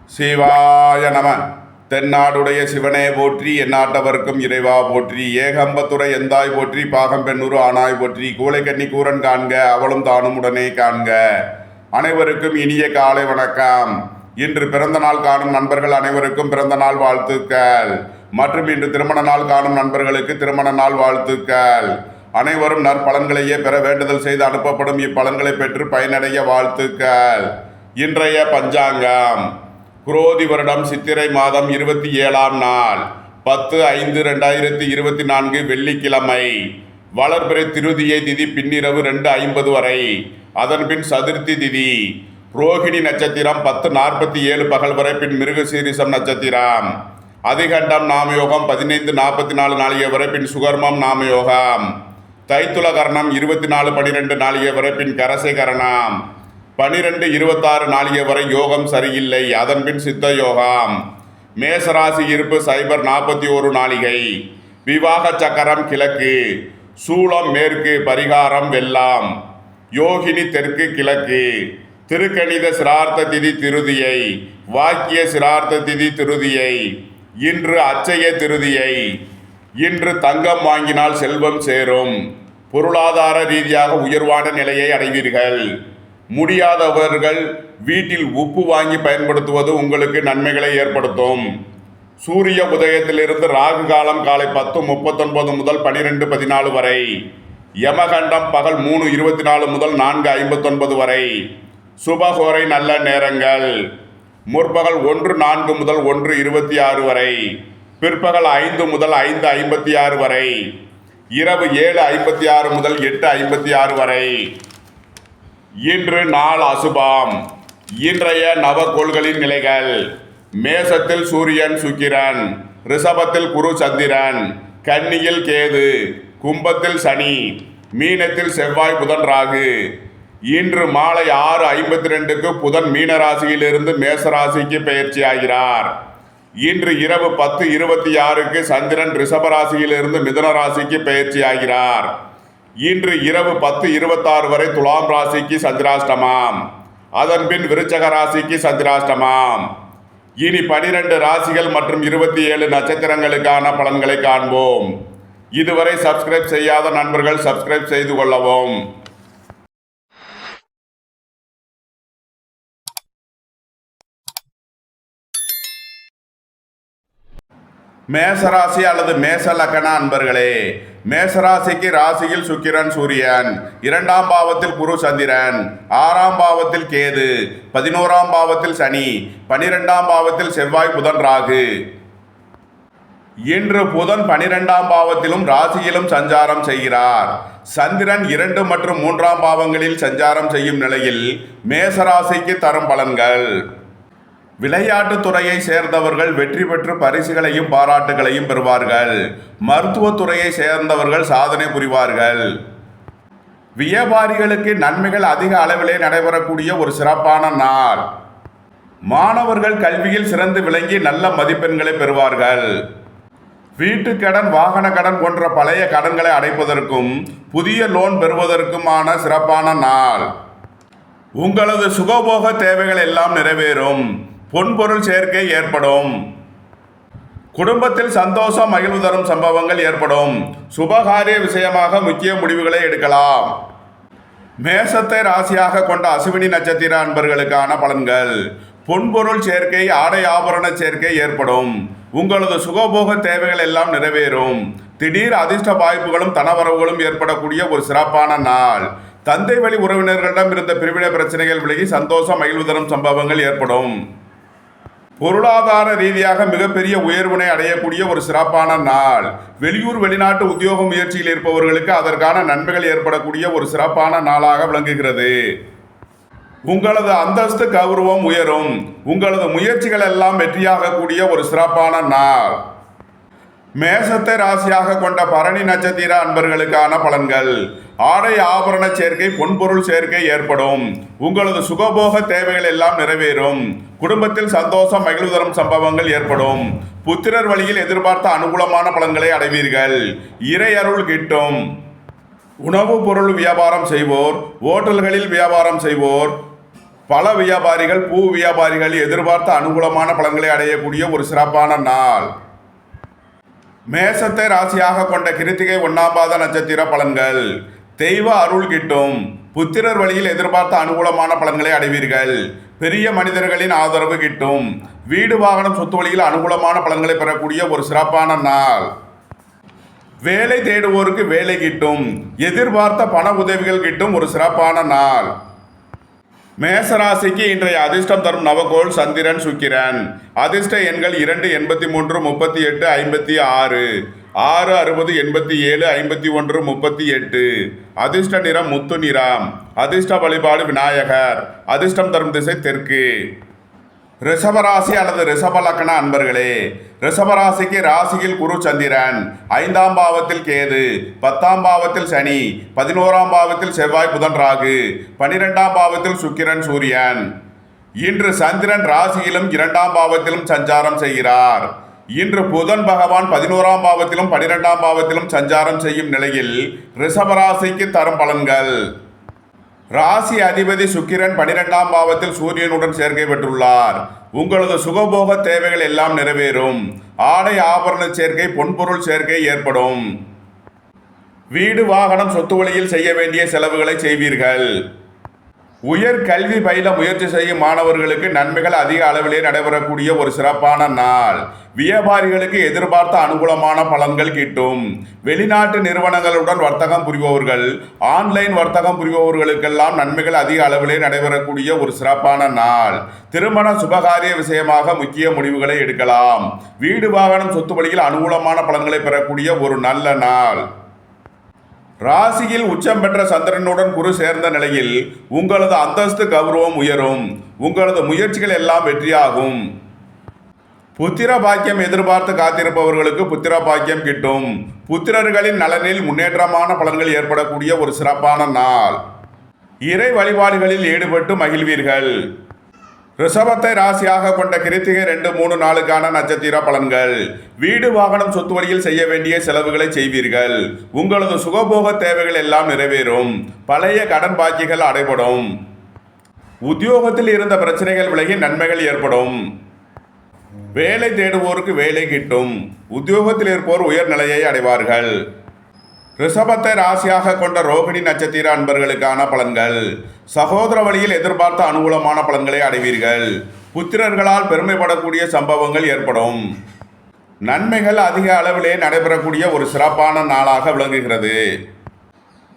சிவாய நம. தென்னாடுடைய சிவனே போற்றி, எந்நாட்டவர்க்கும் இறைவா போற்றி. ஏகம்பத்துறை எந்தாய் போற்றி, பாகம்பெண்ணூறு ஆனாய் போற்றி. கூளைக்கண்ணி கூரன் காண்க, அவளும் தானும் உடனே காண்க. அனைவருக்கும் இனிய காலை வணக்கம். இன்று பிறந்த நாள் காணும் நண்பர்கள் அனைவருக்கும் பிறந்த நாள் வாழ்த்துக்கள். மற்றும் இன்று திருமண நாள் காணும் நண்பர்களுக்கு திருமண நாள் வாழ்த்துக்கள். அனைவரும் நற்பலன்களையே பெற வேண்டுதல் செய்து அனுப்பப்படும் இப்பலன்களை பெற்று பயனடைய வாழ்த்துக்கள். இன்றைய பஞ்சாங்கம் குரோதி வருடம் சித்திரை மாதம் 27ஆம் நாள் 10/5/2024 வெள்ளிக்கிழமை. வளர்பிறை திருதியை திதி பின்னிரவு 2:50 வரை. அதன்பின் சதுர்த்தி திதி. ரோகிணி நட்சத்திரம் 10:47 பகல் வரை. பின் மிருகசீரிசம் நட்சத்திரம். அதிகண்டம் நாமயோகம் 15:44 நாளிகை வரை. பின் சுகர்மம் நாமயோகம். தைத்துல கரணம் 24:12 நாளிகை வரை. பின் கரசை கரணம் 12:26 நாளிகை வரை. யோகம் சரியில்லை. அதன்பின் சித்த யோகம். மேசராசி இருப்பு 0:41 நாளிகை. விவாக சக்கரம் கிழக்கு. சூளம் மேற்கு. பரிகாரம் வெள்ளம். யோகினி தெற்கு கிழக்கு. திருக்கணித சிரார்த்த திதி திருதியை. வாக்கிய சிரார்த்த திதி திருதியை. இன்று அச்சய திருதியை. இன்று தங்கம் வாங்கினால் செல்வம் சேரும். பொருளாதார ரீதியாக உயர்வான நிலையை அடைவீர்கள். முடியாதவர்கள் வீட்டில் உப்பு வாங்கி பயன்படுத்துவது உங்களுக்கு நன்மைகளை ஏற்படுத்தும். சூரிய உதயத்திலிருந்து ராகு காலம் காலை 10:39 முதல் 12:14 வரை. யமகண்டம் பகல் 3:24 முதல் 4:59 வரை. சுபகோரை நல்ல நேரங்கள் முற்பகல் 1:04 முதல் 1:26 வரை. பிற்பகல் 5 முதல் 5:56 வரை. இரவு 7:56 முதல் 8:56 வரை. இன்று நாள் அசுபம். இன்றைய நவகோள்களின் நிலைகள்: மேசத்தில் சூரியன் சுக்கிரன், ரிஷபத்தில் குரு சந்திரன், கன்னியில் கேது, கும்பத்தில் சனி, மீனத்தில் செவ்வாய் புதன் ராகு. இன்று மாலை 6:52க்கு புதன் மீன ராசியிலிருந்து மேச ராசிக்கு பெயர்ச்சி ஆகிறார். இன்று இரவு 10:26க்கு சந்திரன் ரிஷப ராசியிலிருந்து மிதுன ராசிக்கு பெயர்ச்சி ஆகிறார். இன்று இரவு 10:26 வரை துலாம் ராசிக்கு சந்திராஷ்டமம். அதன்பின் விருச்சக ராசிக்கு சந்திராஷ்டமம். இனி 12 ராசிகள் மற்றும் 27 நட்சத்திரங்களுக்கான பலன்களை காண்போம். இதுவரை சப்ஸ்கிரைப் செய்யாத நண்பர்கள் சப்ஸ்கிரைப் செய்து கொள்ளவும். மேசராசி அல்லது மேச லக்கண அன்பர்களே, மேசராசிக்கு ராசியில் சுக்கிரன் சூரியன், 2ஆம் பாவத்தில் குரு சந்திரன், 6ஆம் பாவத்தில் கேது, 11ஆம் பாவத்தில் சனி, 12ஆம் பாவத்தில் செவ்வாய் புதன் ராகு. இன்று புதன் 12ஆம் பாவத்திலும் ராசியிலும் சஞ்சாரம் செய்கிறார். சந்திரன் 2 மற்றும் 3ஆம் பாவங்களில் சஞ்சாரம் செய்யும் நிலையில் மேசராசிக்கு தரும் பலன்கள்: விளையாட்டுத் துறையை சேர்ந்தவர்கள் வெற்றி பெற்று பரிசுகளையும் பாராட்டுகளையும் பெறுவார்கள். மருத்துவத்துறையை சேர்ந்தவர்கள் சாதனை புரிவார்கள். வியாபாரிகளுக்கு நன்மைகள் அதிக அளவிலே நடைபெறக்கூடிய ஒரு சிறப்பான நாள். மாணவர்கள் கல்வியில் சிறந்து விளங்கி நல்ல மதிப்பெண்களை பெறுவார்கள். வீட்டு கடன், வாகன கடன் போன்ற பழைய கடன்களை அடைப்பதற்கும் புதிய லோன் பெறுவதற்குமான சிறப்பான நாள். உங்களது சுகபோக தேவைகள் எல்லாம் நிறைவேறும். பொன்பொருள் சேர்க்கை ஏற்படும். குடும்பத்தில் சந்தோஷம் மகிழ்வு தரும் சம்பவங்கள் ஏற்படும். சுபகாரிய விஷயமாக முக்கிய முடிவுகளை எடுக்கலாம். மேசத்தை ராசியாக கொண்ட அசுவினி நட்சத்திர அன்பர்களுக்கான பலன்கள்: பொன்பொருள் சேர்க்கை, ஆடை ஆபரண சேர்க்கை ஏற்படும். உங்களது சுகபோக தேவைகள் எல்லாம் நிறைவேறும். திடீர் அதிர்ஷ்ட வாய்ப்புகளும் தனவரவுகளும் ஏற்படக்கூடிய ஒரு சிறப்பான நாள். தந்தை வழி உறவினர்களிடம் இருந்த பிரிவினை பிரச்சனைகள் விலகி சந்தோஷம் மகிழ்வு தரும் சம்பவங்கள் ஏற்படும். பொருளாதார ரீதியாக மிகப்பெரிய உயர்வினை அடையக்கூடிய ஒரு சிறப்பான நாள். வெளியூர் வெளிநாட்டு உத்தியோக முயற்சியில் இருப்பவர்களுக்கு அதற்கான நன்மைகள் ஏற்படக்கூடிய ஒரு சிறப்பான நாளாக விளங்குகிறது. உங்களது அந்தஸ்து கௌரவம் உயரும். உங்களது முயற்சிகள் எல்லாம் வெற்றியாகக்கூடிய ஒரு சிறப்பான நாள். மேசத்தை ராசியாக கொண்ட பரணி நட்சத்திர அன்பர்களுக்கான பலன்கள்: ஆடை ஆபரண சேர்க்கை, பொன்பொருள் சேர்க்கை ஏற்படும். உங்களது சுகபோக தேவைகள் எல்லாம் நிறைவேறும். குடும்பத்தில் சந்தோஷம் மகிழ்வு தரும் சம்பவங்கள் ஏற்படும். புத்திரர் வழியில் எதிர்பார்த்த அனுகூலமான பலன்களை அடைவீர்கள். இறை அருள் கிட்டும். உணவுப் பொருள் வியாபாரம் செய்வோர், ஓட்டல்களில் வியாபாரம் செய்வோர், பல வியாபாரிகள், பூ வியாபாரிகள் எதிர்பார்த்த அனுகூலமான பலன்களை அடையக்கூடிய ஒரு சிறப்பான நாள். மேசத்தை ராசியாக கொண்ட கிருத்திகை 1ஆம் பாத நட்சத்திர பலன்கள். தெய்வ அருள் கிட்டும். புத்திரர் வழியில் எதிர்பார்த்த அனுகூலமான பலன்களை அடைவீர்கள். பெரிய மனிதர்களின் ஆதரவு கிட்டும். வீடு வாகனம் சொத்து வழியில் அனுகூலமான பலன்களை பெறக்கூடிய ஒரு சிறப்பான நாள். வேலை தேடுவோருக்கு வேலை கிட்டும். எதிர்பார்த்த பண உதவிகள் கிட்டும் ஒரு சிறப்பான நாள். மேசராசிக்கு இன்றைய அதிர்ஷ்டம் தரும் நவகோள் சந்திரன், சுக்கிரன். அதிர்ஷ்ட எண்கள் 2, 83, 38, 56, 6, 60, 87, 51, 38. அதிர்ஷ்ட நிறம் முத்து நிறம். அதிர்ஷ்ட வழிபாடு விநாயகர். அதிர்ஷ்டம் தரும் திசை தெற்கு. ரிஷபராசி அல்லது ரிஷப லக்ன அன்பர்களே, ரிஷபராசிக்கு ராசியில் குரு சந்திரன், 5ஆம் பாவத்தில் கேது, 10ஆம் பாவத்தில் சனி, 11ஆம் பாவத்தில் செவ்வாய் புதன் ராகு, 12ஆம் பாவத்தில் சுக்கிரன் சூரியன். இன்று சந்திரன் ராசியிலும் 2ஆம் பாவத்திலும் சஞ்சாரம் செய்கிறார். இன்று புதன் பகவான் 11ஆம் பாவத்திலும் 12ஆம் பாவத்திலும் சஞ்சாரம் செய்யும் நிலையில் ரிஷபராசிக்கு தரும் பலன்கள். ராசி அதிபதி சுக்கிரன் 12ஆம் பாவத்தில் சூரியனுடன் சேர்க்கை பெற்றுள்ளார். உங்களது சுகபோக தேவைகள் எல்லாம் நிறைவேறும். ஆடை ஆபரண சேர்க்கை, பொன்பொருள் சேர்க்கை ஏற்படும். வீடு வாகனம் சொத்து வழியில் செய்ய வேண்டிய செலவுகளை செய்வீர்கள். உயர் கல்வி பயில முயற்சி செய்யும் மாணவர்களுக்கு நன்மைகள் அதிக அளவிலே நடைபெறக்கூடிய ஒரு சிறப்பான நாள். வியாபாரிகளுக்கு எதிர்பார்த்த அனுகூலமான பலன்கள் கிட்டும். வெளிநாட்டு நிறுவனங்களுடன் வர்த்தகம் புரிபவர்கள், ஆன்லைன் வர்த்தகம் புரிபவர்களுக்கெல்லாம் நன்மைகள் அதிக அளவிலே நடைபெறக்கூடிய ஒரு சிறப்பான நாள். திருமண சுபகாரிய விஷயமாக முக்கிய முடிவுகளை எடுக்கலாம். வீடு வாகனம் சொத்து வழியில் அனுகூலமான பலன்களை பெறக்கூடிய ஒரு நல்ல நாள். ராசியில் உச்சம் பெற்ற சந்திரனுடன் குரு சேர்ந்த நிலையில் உங்களது அந்தஸ்து கௌரவம் உயரும். உங்களது முயற்சிகள் எல்லாம் வெற்றியாகும். புத்திர பாக்கியம் எதிர்பார்த்து காத்திருப்பவர்களுக்கு புத்திர பாக்கியம் கிட்டும். புத்திரர்களின் நலனில் முன்னேற்றமான பலன்கள் ஏற்படக்கூடிய ஒரு சிறப்பான நாள். இறை வழிபாடுகளில் ஈடுபட்டு மகிழ்வீர்கள். ரிஷபத்தை ராசியாக கொண்ட கிருத்திகை 2, 3, 4க்கான நட்சத்திர பலன்கள். வீடு வாகனம் சொத்து வழியில் செய்ய வேண்டிய செலவுகளை செய்வீர்கள். உங்களது சுகபோக தேவைகள் எல்லாம் நிறைவேறும். பழைய கடன் பாக்கிகள் அடைபடும். உத்தியோகத்தில் இருந்த பிரச்சனைகள் விலகி நன்மைகள் ஏற்படும். வேலை தேடுவோருக்கு வேலை கிட்டும். உத்தியோகத்தில் இருப்போர் உயர்நிலையை அடைவார்கள். ரிஷபத்தை ராசியாக கொண்ட ரோகிணி நட்சத்திர அன்பர்களுக்கான பலன்கள். சகோதர வழியில் எதிர்பார்த்த அனுகூலமான பலன்களை அடைவீர்கள். புத்திரர்களால் பெருமைப்படக்கூடிய சம்பவங்கள் ஏற்படும். நன்மைகள் அதிக அளவிலே நடைபெறக்கூடிய ஒரு சிறப்பான நாளாக விளங்குகிறது.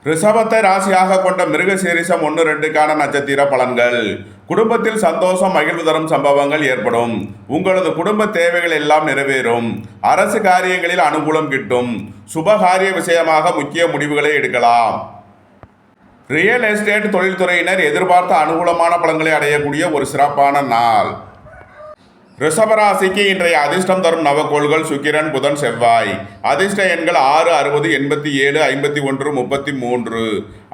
ரிஷபத்தை ராசியாக கொண்ட மிருகசீரிஷம் 1, 2க்கான நட்சத்திர பலன்கள். குடும்பத்தில் சந்தோஷம், மகிழ்வு தரும் சம்பவங்கள் ஏற்படும். உங்களது குடும்ப தேவைகள் எல்லாம் நிறைவேறும். அரசு காரியங்களில் அனுகூலம் கிட்டும். சுபகாரிய விஷயமாக முக்கிய முடிவுகளை எடுக்கலாம். ரியல் எஸ்டேட் தொழில்துறையினர் எதிர்பார்த்த அனுகூலமான பலன்களை அடையக்கூடிய ஒரு சிறப்பான நாள். ரிஷபராசிக்கு இன்றைய அதிர்ஷ்டம் தரும் நவகோள்கள் சுக்கிரன், புதன், செவ்வாய். அதிர்ஷ்ட எண்கள் 6, 60, 87, 51, 33,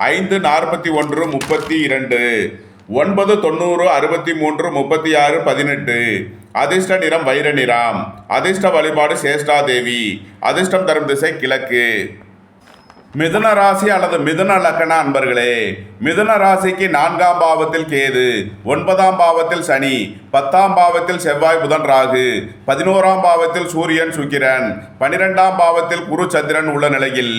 5, 41, 32, 9, 90, 63, 36, 18. அதிர்ஷ்ட நிறம் வைர நிறம். அதிர்ஷ்ட வழிபாடு சேஷ்டா தேவி. அதிர்ஷ்டம் தரும் திசை கிழக்கு. மிதுன ராசி அல்லது மிதுன லக்ன அன்பர்களே, மிதுன ராசிக்கு 4ஆம் பாவத்தில் கேது, 9ஆம் பாவத்தில் சனி, 10ஆம் பாவத்தில் செவ்வாய் புதன் ராகு, 11ஆம் பாவத்தில் சூரியன் சுக்கிரன், 12ஆம் பாவத்தில் குரு சந்திரன் உள்ள நிலையில்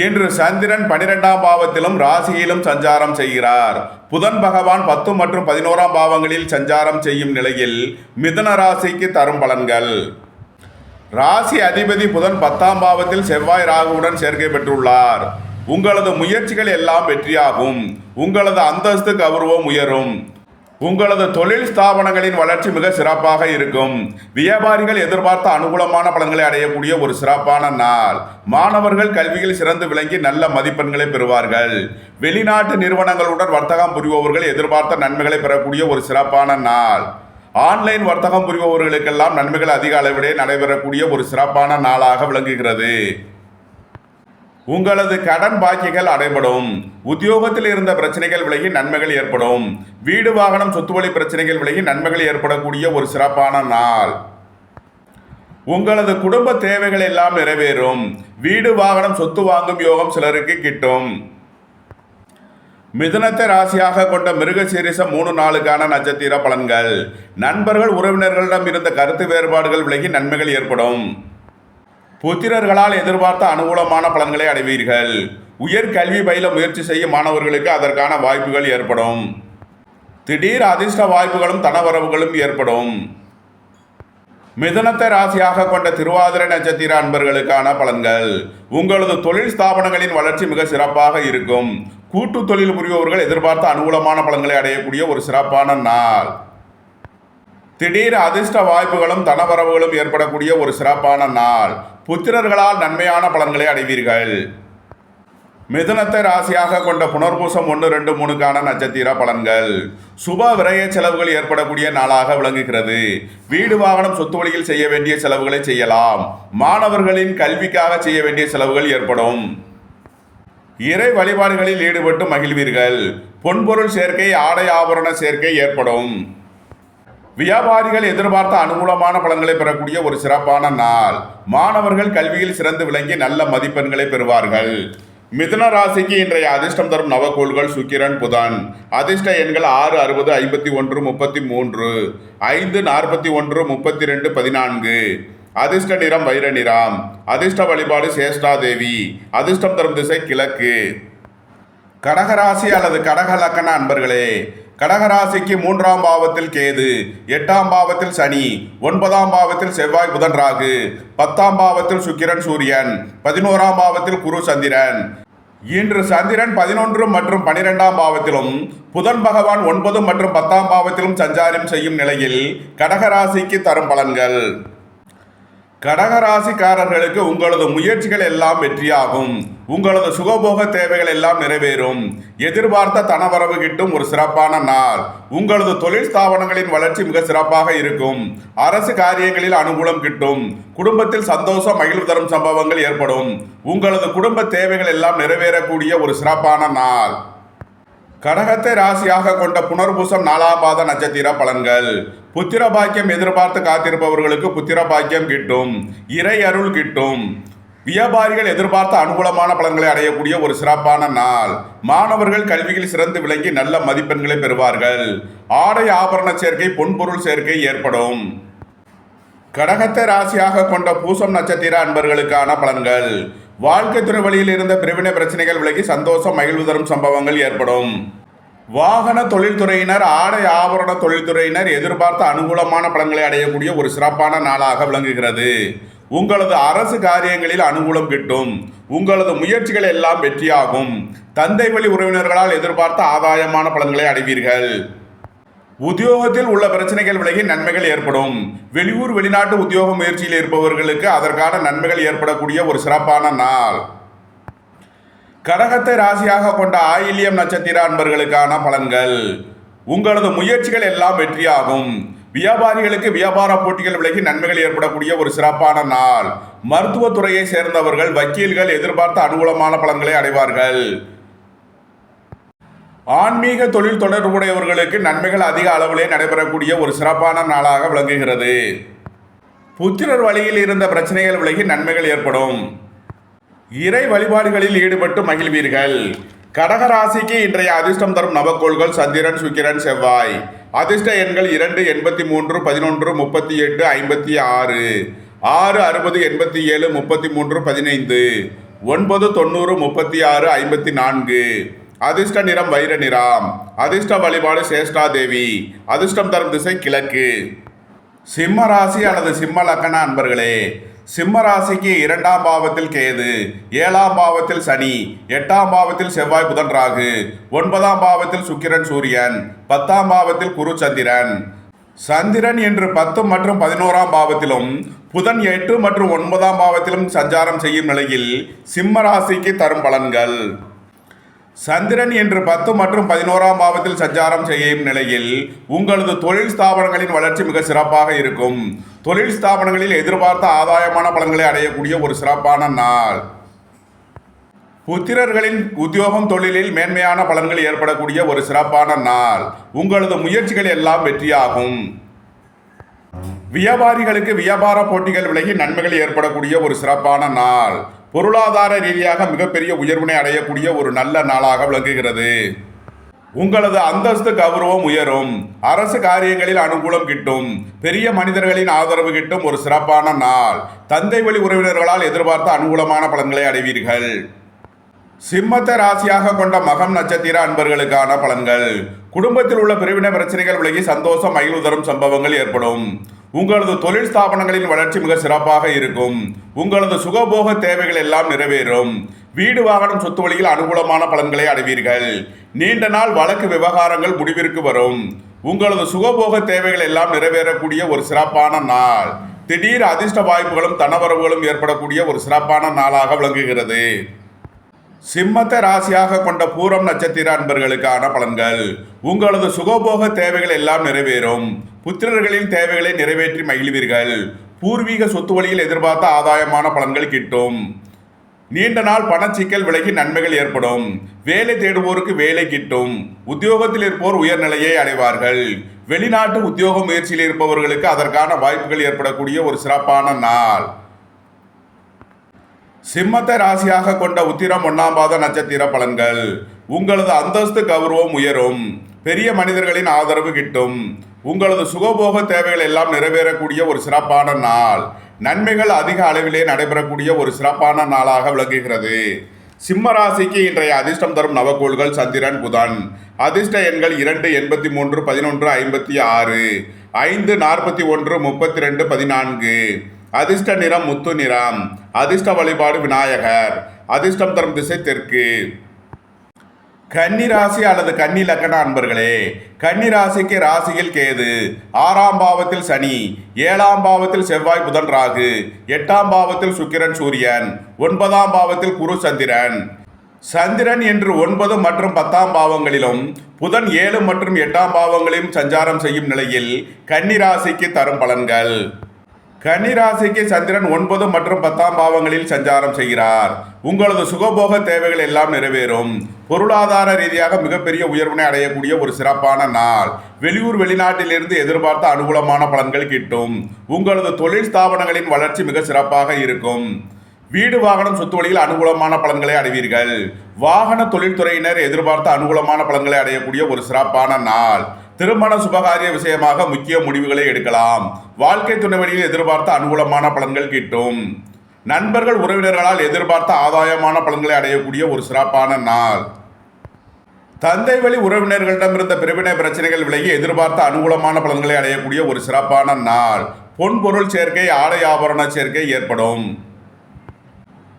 இன்று சந்திரன் 12ஆம் பாவத்திலும் ராசியிலும் சஞ்சாரம் செய்கிறார். புதன் பகவான் 10 மற்றும் 11ஆம் பாவங்களில் சஞ்சாரம் செய்யும் நிலையில் மிதுன ராசிக்கு தரும் பலன்கள். ராசி அதிபதி புதன் 10ஆம் பாவத்தில் செவ்வாய் ராகுவுடன் சேர்க்கை பெற்றுள்ளார். உங்களது முயற்சிகள் எல்லாம் வெற்றியாகும். உங்களது அந்தஸ்து கௌரவம் உயரும். உங்களது தொழில் ஸ்தாபனங்களின் வளர்ச்சி மிக சிறப்பாக இருக்கும். வியாபாரிகள் எதிர்பார்த்த அனுகூலமான பலன்களை அடையக்கூடிய ஒரு சிறப்பான நாள். மாணவர்கள் கல்வியில் சிறந்து விளங்கி நல்ல மதிப்பெண்களை பெறுவார்கள். வெளிநாட்டு நிறுவனங்களுடன் வர்த்தகம் புரிபவர்கள் எதிர்பார்த்த நன்மைகளை பெறக்கூடிய ஒரு சிறப்பான நாள். ஆன்லைன் வர்த்தகம் புரிபவர்களுக்கெல்லாம் நன்மைகள் அதிக அளவிலே நடைபெறக்கூடிய ஒரு சிறப்பான நாளாக விளங்குகிறது. உங்களது கடன் பாக்கிகள் அடைபடும். உத்தியோகத்தில் இருந்த பிரச்சனைகள் விலகி நன்மைகள் ஏற்படும். வீடு வாகனம் சொத்து வழி பிரச்சனைகள் விலகி நன்மைகள் ஏற்படக்கூடிய ஒரு சிறப்பான நாள். உங்களது குடும்ப தேவைகள் எல்லாம் நிறைவேறும். வீடு வாகனம் சொத்து வாங்கும் யோகம் சிலருக்கு கிட்டும். மிதுனத்தை ராசியாக கொண்ட மிருகசீரிசம் 3 நாளுக்கான நட்சத்திர பலன்கள். நண்பர்கள் உறவினர்களிடம் இருந்த கருத்து வேறுபாடுகள் விலகி நன்மைகள் ஏற்படும். புத்திரர்களால் எதிர்பார்த்த அனுகூலமான பலன்களை அடைவீர்கள். உயர் கல்வி பயில முயற்சி செய்யும் மாணவர்களுக்கு அதற்கான வாய்ப்புகள் ஏற்படும். திடீர் அதிர்ஷ்ட வாய்ப்புகளும் தனவரவுகளும் ஏற்படும். மிதுனத்தை ராசியாக கொண்ட திருவாதிரை நட்சத்திர அன்பர்களுக்கான பலன்கள். உங்களது தொழில் ஸ்தாபனங்களின் வளர்ச்சி மிக சிறப்பாக இருக்கும். கூட்டு தொழில் புரிபவர்கள் எதிர்பார்த்த அனுகூலமான பலன்களை அடையக்கூடிய ஒரு சிறப்பான நாள். திடீர் அதிர்ஷ்ட வாய்ப்புகளும் தனவரவுகளும் ஏற்படக்கூடிய ஒரு சிறப்பான நாள். புத்திரர்களால் நன்மையான பலன்களை அடைவீர்கள். மிதுனத்தை ராசியாக கொண்ட புனர்பூசம் 1, 2, 3க்கான நட்சத்திர பலன்கள். சுப விரய செலவுகள் ஏற்படக்கூடிய நாளாக விளங்குகிறது. வீடு வாகனம் சொத்து வழியில் செய்ய வேண்டிய செலவுகளை செய்யலாம். மாணவர்களின் கல்விக்காக செய்ய வேண்டிய செலவுகள் ஏற்படும். இறை வழிபாடுகளில் ஈடுபட்டு மகிழ்வீர்கள். பொன்பொருள் சேர்க்கை ஆடை ஆபரண சேர்க்கை ஏற்படும். வியாபாரிகள் எதிர்பார்த்த அனுகூலமான பலன்களை பெறக்கூடிய ஒரு சிறப்பான நாள். மாணவர்கள் கல்வியில் சிறந்து விளங்கி நல்ல மதிப்பெண்களை பெறுவார்கள். மிதுன ராசிக்கு இன்றைய அதிர்ஷ்டம் தரும் நவக்கோள்கள் சுக்கிரன், புதன். அதிர்ஷ்ட எண்கள் 6, 60, 51, 33, 5, 41, 32, 14. அதிர்ஷ்ட நிறம் வைர நிறம். அதிர்ஷ்ட வழிபாடு சேஷ்டா தேவி. அதிர்ஷ்டம் தரும் திசை கிழக்கு. கடகராசி அல்லது கடக லக்கண அன்பர்களே, கடகராசிக்கு 3ஆம் பாவத்தில் கேது, 8ஆம் பாவத்தில் சனி, 9ஆம் பாவத்தில் செவ்வாய் புதன் ராகு, 10ஆம் பாவத்தில் சுக்கிரன் சூரியன், 11ஆம் பாவத்தில் குரு சந்திரன். இன்று சந்திரன் 11 மற்றும் 12ஆம் பாவத்திலும் புதன் பகவான் 9 மற்றும் 10ஆம் பாவத்திலும் சஞ்சாரம் செய்யும் நிலையில் கடகராசிக்கு தரும் பலன்கள். கடகராசிக்காரர்களுக்கு உங்களது முயற்சிகள் எல்லாம் வெற்றியாகும். உங்களது சுகபோக தேவைகள் எல்லாம் நிறைவேறும். எதிர்பார்த்த தனவரவு கிட்டும் ஒரு சிறப்பான நாள். உங்களது தொழில் ஸ்தாபனங்களின் வளர்ச்சி மிக சிறப்பாக இருக்கும். அரசு காரியங்களில் அனுகூலம் கிட்டும். குடும்பத்தில் சந்தோஷம் மகிழ்வு தரும் சம்பவங்கள் ஏற்படும். உங்களது குடும்ப தேவைகள் எல்லாம் நிறைவேறக்கூடிய ஒரு சிறப்பான நாள். கடகத்தை ராசியாக கொண்ட புனர்பூசம் 4ஆம் பாத நட்சத்திர பலன்கள். புத்திர பாக்கியம் எதிர்பார்த்து காத்திருப்பவர்களுக்கு புத்திர பாக்கியம் கிட்டும். இறை அருள் கிட்டும். வியாபாரிகள் எதிர்பார்த்த அனுகூலமான பலன்களை அடையக்கூடிய ஒரு சிறப்பான நாள். மாணவர்கள் கல்வியில் சிறந்து விளங்கி நல்ல மதிப்பெண்களை பெறுவார்கள். ஆடை ஆபரண சேர்க்கை பொன்பொருள் சேர்க்கை ஏற்படும். கடகத்தை ராசியாக கொண்ட பூசம் நட்சத்திர அன்பர்களுக்கான பலன்கள். வாழ்க்கை துறை வழியில் இருந்த பிரிவினை பிரச்சனைகள் விலகி சந்தோஷம் மகிழ்வு தரும் சம்பவங்கள் ஏற்படும். வாகன தொழில்துறையினர் ஆடை ஆபரண தொழில்துறையினர் எதிர்பார்த்த அனுகூலமான பலன்களை அடையக்கூடிய ஒரு சிறப்பான நாளாக விளங்குகிறது. உங்களது அரசு காரியங்களில் அனுகூலம் கிட்டும். உங்களது முயற்சிகள் எல்லாம் வெற்றியாகும். தந்தை வழி உறவினர்களால் எதிர்பார்த்த ஆதாயமான பலன்களை அடைவீர்கள். உத்தியோகத்தில் உள்ள பிரச்சனைகள் விலகி நன்மைகள் ஏற்படும். வெளியூர் வெளிநாட்டு உத்தியோக முயற்சியில் இருப்பவர்களுக்கு அதற்கான நன்மைகள் ஏற்படக்கூடிய ஒரு சிறப்பான நாள். கடகத்தை ராசியாக கொண்ட ஆயில்யம் நட்சத்திர அன்பர்களுக்கான பலன்கள். உங்களது முயற்சிகள் எல்லாம் வெற்றியாகும். வியாபாரிகளுக்கு வியாபார போட்டிகள் விலகி நன்மைகள் ஏற்படக்கூடிய ஒரு சிறப்பான நாள். மருத்துவத்துறையை சேர்ந்தவர்கள் வக்கீல்கள் எதிர்பார்த்த அனுகூலமான பலன்களை அடைவார்கள். ஆன்மீக தொழில் தொடர்புடையவர்களுக்கு நன்மைகள் அதிக அளவிலே நடைபெறக்கூடிய ஒரு சிறப்பான நாளாக விளங்குகிறது. புத்திரர் வழியில் இருந்த பிரச்சனைகள் விலகி நன்மைகள் ஏற்படும். இறை வழிபாடுகளில் ஈடுபட்டு மகிழ்வீர்கள். கடகராசிக்கு இன்றைய அதிர்ஷ்டம் தரும் நவக்கோள்கள் சந்திரன், சுக்கிரன், செவ்வாய். அதிர்ஷ்ட எண்கள் 2, 83, 11, 38, 56, 6, 60, 87, 33, 15, 9, 90, 36, 54. அதிர்ஷ்ட நிறம் வைர நிறம். அதிர்ஷ்ட வழிபாடு சேஷ்டா தேவி. அதிர்ஷ்டம் தரும் திசை கிழக்கு. சிம்ம ராசி அல்லது சிம்ம லக்கண அன்பர்களே, சிம்ம ராசிக்கு 2ஆம் பாவத்தில் கேது, 7ஆம் பாவத்தில் சனி, 8ஆம் பாவத்தில் செவ்வாய் புதன் ராகு, 9ஆம் பாவத்தில் சுக்கிரன் சூரியன், 10ஆம் பாவத்தில் குரு சந்திரன். சந்திரன் என்று 10 மற்றும் 11ஆம் பாவத்திலும் புதன் 8 மற்றும் 9ஆம் பாவத்திலும் சஞ்சாரம் செய்யும் நிலையில் சிம்ம ராசிக்கு தரும் பலன்கள். சந்திரன் என்று 10 மற்றும் 11ஆம் பாவத்தில் சஞ்சாரம் செய்யும் நிலையில் உங்களது தொழில் ஸ்தாபனங்களின் வளர்ச்சி மிக சிறப்பாக இருக்கும். தொழில் ஸ்தாபனங்களில் எதிர்பார்த்த ஆதாயமான பலன்களை அடையக்கூடிய ஒரு சிறப்பான நாள். புத்திரர்களின் உத்தியோகம் தொழிலில் மேன்மையான பலன்கள் ஏற்படக்கூடிய ஒரு சிறப்பான நாள். உங்களது முயற்சிகள் எல்லாம் வெற்றியாகும். வியாபாரிகளுக்கு வியாபார போட்டிகள் விலகி நன்மைகள் ஏற்படக்கூடிய ஒரு சிறப்பான நாள். பொருளாதார ரீதியாக மிகப்பெரிய உயர்வினை அடையக்கூடிய ஒரு நல்ல நாளாக விளங்குகிறது. உங்களது அந்தஸ்து கௌரவம் உயரும். அரசு காரியங்களில் அனுகூலம் கிட்டும். பெரிய மனிதர்களின் ஆதரவு கிட்டும் ஒரு சிறப்பான நாள். தந்தை வழி உறவினர்களால் எதிர்பார்த்த அனுகூலமான பலன்களை அடைவீர்கள். சிம்மத்தை ராசியாக கொண்ட மகம் நட்சத்திர அன்பர்களுக்கான பலன்கள். குடும்பத்தில் உள்ள பிரிவினை பிரச்சனைகள் விலகி சந்தோஷம் மகிழ்வு தரும் சம்பவங்கள் ஏற்படும். உங்களது தொழில் ஸ்தாபனங்களின் வளர்ச்சி மிக சிறப்பாக இருக்கும். உங்களது சுகபோக தேவைகள் எல்லாம் நிறைவேறும். வீடு வாகனம் சொத்து வழியில் அனுகூலமான பலன்களை அடைவீர்கள். நீண்ட நாள் வழக்கு விவகாரங்கள் முடிவிற்கு வரும். உங்களது சுகபோக தேவைகள் எல்லாம் நிறைவேறக்கூடிய ஒரு சிறப்பான நாள். திடீர் அதிர்ஷ்ட வாய்ப்புகளும் தனவரவுகளும் ஏற்படக்கூடிய ஒரு சிறப்பான நாளாக விளங்குகிறது. சிம்மத்தை ராசியாக கொண்ட பூரம் நட்சத்திர அன்பர்களுக்கான பலன்கள். உங்களது சுகபோக தேவைகள் எல்லாம் நிறைவேறும். புத்திரர்களின் தேவைகளை நிறைவேற்றி மகிழ்வீர்கள். பூர்வீக சொத்து வழியில் எதிர்பார்த்த ஆதாயமான பலன்கள் கிட்டும். நீண்ட நாள் பணச்சிக்கல் விலகி நன்மைகள் ஏற்படும். வேலை தேடுவோருக்கு வேலை கிட்டும். உத்தியோகத்தில் இருப்போர் உயர்நிலையை அடைவார்கள். வெளிநாட்டு உத்தியோக முயற்சியில் இருப்பவர்களுக்கு அதற்கான வாய்ப்புகள் ஏற்படக்கூடிய ஒரு சிறப்பான நாள். சிம்மத்தை ராசியாக கொண்ட உத்திரம் 1ஆம் பாத நட்சத்திர பலன்கள். உங்களது அந்தஸ்து கௌரவம் உயரும். பெரிய மனிதர்களின் ஆதரவு கிட்டும். உங்களது சுகபோக தேவைகள் எல்லாம் நிறைவேறக்கூடிய ஒரு சிறப்பான நாள். நன்மைகள் அதிக அளவிலே நடைபெறக்கூடிய ஒரு சிறப்பான நாளாக விளங்குகிறது. சிம்ம ராசிக்கு இன்றைய அதிர்ஷ்டம் தரும் நவக்கோள்கள் சந்திரன் புதன். அதிர்ஷ்ட எண்கள் 2 83 11 56 5 41 32 14. அதிர்ஷ்ட நிறம் முத்து நிறம். அதிர்ஷ்ட வழிபாடு விநாயகர். அதிர்ஷ்டம் தரும் திசை தெற்கு. கன்னி ராசி அல்லது கன்னி லக்கண அன்பர்களே, கன்னி ராசிக்கு ராசியில் கேது, 6ஆம் பாவத்தில் சனி, 7ஆம் பாவத்தில் செவ்வாய் புதன் ராகு, 8ஆம் பாவத்தில் சுக்கிரன் சூரியன், 9ஆம் பாவத்தில் குரு சந்திரன். சந்திரன் என்று 9 மற்றும் 10ஆம் பாவங்களிலும் புதன் 7 மற்றும் 8ஆம் பாவங்களிலும் சஞ்சாரம் செய்யும் நிலையில் கன்னி ராசிக்கு தரும் பலன்கள். கன்னி ராசிக்கு சந்திரன் 9 மற்றும் 10ஆம் பாவங்களில் சஞ்சாரம் செய்கிறார். உங்களது சுகபோக தேவைகள் எல்லாம் நிறைவேறும். பொருளாதார ரீதியாக மிகப்பெரிய உயர்வினை அடையக்கூடிய ஒரு சிறப்பான நாள். வெளியூர் வெளிநாட்டிலிருந்து எதிர்பார்த்த அனுகூலமான பலன்கள் கிட்டும். உங்களது தொழில் ஸ்தாபனங்களின் வளர்ச்சி மிக சிறப்பாக இருக்கும். வீடு வாகனம் சொத்து வழியில் அனுகூலமான பலன்களை அடைவீர்கள். வாகன தொழில்துறையினர் எதிர்பார்த்த அனுகூலமான பலன்களை அடையக்கூடிய ஒரு சிறப்பான நாள். திருமண சுபகாரிய விஷயமாக முக்கிய முடிவுகளை எடுக்கலாம். வாழ்க்கை துணைவழியில் எதிர்பார்த்த அனுகூலமான பலன்கள் கிட்டும். நண்பர்கள் உறவினர்களால் எதிர்பார்த்த ஆதாயமான பலன்களை அடையக்கூடிய ஒரு சிறப்பான நாள். தந்தை வழி உறவினர்களிடமிருந்த பிரிவினை பிரச்சனைகள் விலகி எதிர்பார்த்த அனுகூலமான பலன்களை அடையக்கூடிய ஒரு சிறப்பான நாள். பொன்பொருள் சேர்க்கை ஆடை ஆபரண சேர்க்கை ஏற்படும்.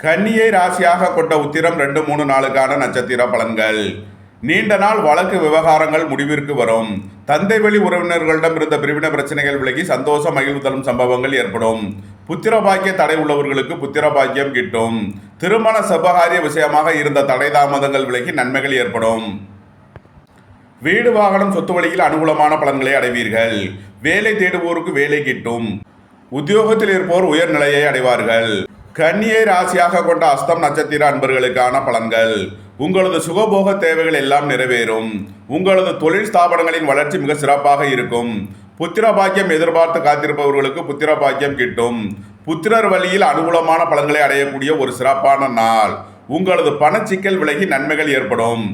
கன்னியை ராசியாக கொண்ட உத்திரம் 2 3 4க்கான நட்சத்திர பலன்கள். நீண்ட நாள் வழக்கு விவகாரங்கள் முடிவிற்கு வரும். தந்தை வழி உறவினர்களிடம் இருந்த பிரிவினை பிரச்சனைகள் விலகி சந்தோஷம் மகிழ்வு தரும் சம்பவங்கள் ஏற்படும். புத்திர பாக்கிய தடை உள்ளவர்களுக்கு புத்திர பாக்கியம் கிட்டும். திருமண சுபகாரிய விஷயமாக இருந்த தடை தாமதங்கள் விலகி நன்மைகள் ஏற்படும். வீடு வாகனம் சொத்து வழியில் அனுகூலமான பலன்களை அடைவீர்கள். வேலை தேடுவோருக்கு வேலை கிட்டும். உத்தியோகத்தில் இருப்போர் உயர்நிலையை அடைவார்கள். கன்னியை ராசியாக கொண்ட அஸ்தம் நட்சத்திர அன்பர்களுக்கான பலன்கள். உங்களது சுகபோக தேவைகள் எல்லாம் நிறைவேறும். உங்களது தொழில் ஸ்தாபனங்களின் வளர்ச்சி மிக சிறப்பாக இருக்கும். புத்திர பாக்கியம் எதிர்பார்த்து காத்திருப்பவர்களுக்கு புத்திர பாக்கியம் கிட்டும். புத்திரர் வழியில் அனுகூலமான பலன்களை அடையக்கூடிய ஒரு சிறப்பான நாள். உங்களது பணச்சிக்கல் விலகி நன்மைகள் ஏற்படும்.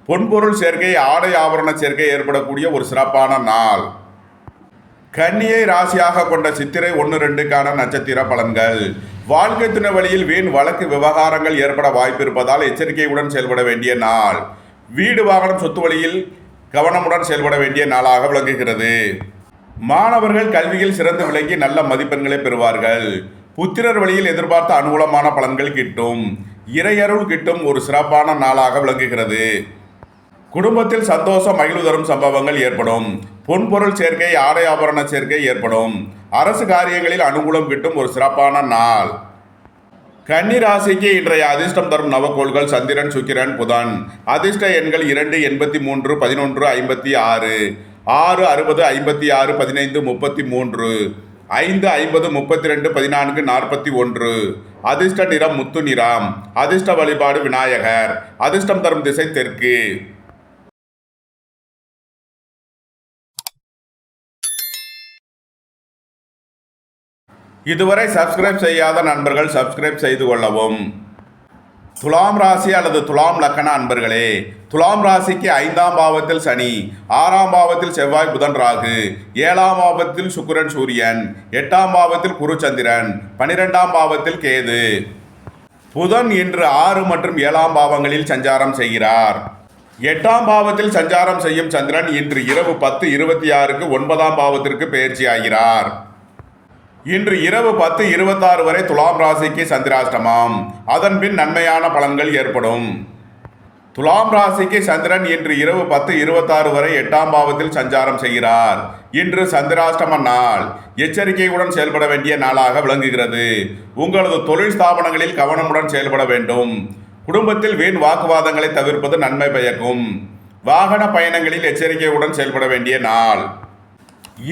பொன்பொருள் சேர்க்கை ஆடை ஆபரண சேர்க்கை ஏற்படக்கூடிய ஒரு சிறப்பான நாள். கன்னியை ராசியாக கொண்ட சித்திரை 1 2க்கான நட்சத்திர பலன்கள். வாழ்க்கை துணை வழியில் வீண் வழக்கு விவகாரங்கள் ஏற்பட வாய்ப்பு இருப்பதால் எச்சரிக்கையுடன் செயல்பட வேண்டிய நாள். வீடு வாகனம் சொத்து வழியில் கவனமுடன் செயல்பட வேண்டிய நாளாக விளங்குகிறது. மாணவர்கள் கல்வியில் சிறந்து விளங்கி நல்ல மதிப்பெண்களை பெறுவார்கள். புத்திரர் வழியில் எதிர்பார்த்த அனுகூலமான பலன்கள் கிட்டும். இறையருள் கிட்டும் ஒரு சிறப்பான நாளாக விளங்குகிறது. குடும்பத்தில் சந்தோஷம் மகிழ்வு தரும் சம்பவங்கள் ஏற்படும். பொன்பொருள் சேர்க்கை ஆடை ஆபரண சேர்க்கை ஏற்படும். அரசு காரியங்களில் அனுகூலம் கிட்டும் ஒரு சிறப்பான நாள். கன்னி ராசிக்கு இன்றைய அதிர்ஷ்டம் தரும் நவக்கோள்கள் சந்திரன் சுக்கிரன் புதன். அதிர்ஷ்ட எண்கள் 2 83 11 56 6 60 56 15 33 5 50 32 14 41. அதிர்ஷ்ட நிறம் முத்து நிறம். அதிர்ஷ்ட வழிபாடு விநாயகர். அதிர்ஷ்டம் தரும் திசை தெற்கு. இதுவரை சப்ஸ்கிரைப் செய்யாத நண்பர்கள் சப்ஸ்கிரைப் செய்து கொள்ளவும். துலாம் ராசி அல்லது துலாம் லக்கண அன்பர்களே, துலாம் ராசிக்கு 5ஆம் பாவத்தில் சனி, 6ஆம் பாவத்தில் செவ்வாய் புதன் ராகு, 7ஆம் பாவத்தில் சுக்கிரன் சூரியன், 8ஆம் பாவத்தில் குரு சந்திரன், 12ஆம் பாவத்தில் கேது. புதன் இன்று 6 மற்றும் 7ஆம் பாவங்களில் சஞ்சாரம் செய்கிறார். 8ஆம் பாவத்தில் சஞ்சாரம் செய்யும் சந்திரன் இன்று இரவு 10:26க்கு 9ஆம் பாவத்திற்கு பெயர்ச்சி ஆகிறார். இன்று இரவு 10:26 வரை துலாம் ராசிக்கு சந்திராஷ்டமம். அதன் பின் நன்மையான பலன்கள் ஏற்படும். துலாம் ராசிக்கு சந்திரன் இன்று இரவு 10:26 வரை 8ஆம் பாவத்தில் சஞ்சாரம் செய்கிறார். இன்று சந்திராஷ்டம நாள். எச்சரிக்கையுடன் செயல்பட வேண்டிய நாளாக விளங்குகிறது. உங்களது தொழில் ஸ்தாபனங்களில் கவனமுடன் செயல்பட வேண்டும். குடும்பத்தில் வீண் வாக்குவாதங்களை தவிர்ப்பது நன்மை பயக்கும். வாகன பயணங்களில் எச்சரிக்கையுடன் செயல்பட வேண்டிய நாள்.